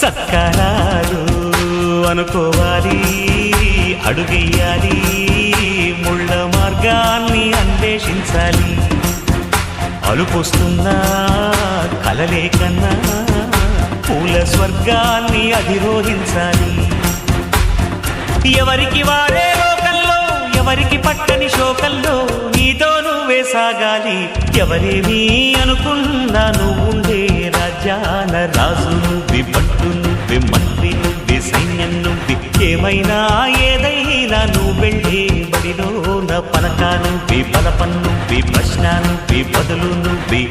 సత్కారాలు అనుకోవాలి, అడుగెయ్యాలి, ముళ్ళ మార్గాన్ని అన్వేషించాలి. అలుపొస్తున్నా కలలే కన్నా పూల స్వర్గాన్ని అధిరోహించాలి. ఎవరికి వారే లోకల్లో, ఎవరికి పట్టని శోకల్లో నీతో నువ్వే సాగాలి. ఎవరేమీ అనుకున్నా నువ్వుండే రాజ్యాల రాజు నువ్వే, పట్టు నువ్వే, మంత్రి నువ్వే, సైన్యం నువ్వే, ఏమైనా ఏదైనా నువ్వు వెళ్ళే బడిలో నా పలక నువ్వే, బలపన్ను నువ్వే, ప్రశ్న నువ్వే, బదులు నువ్వే.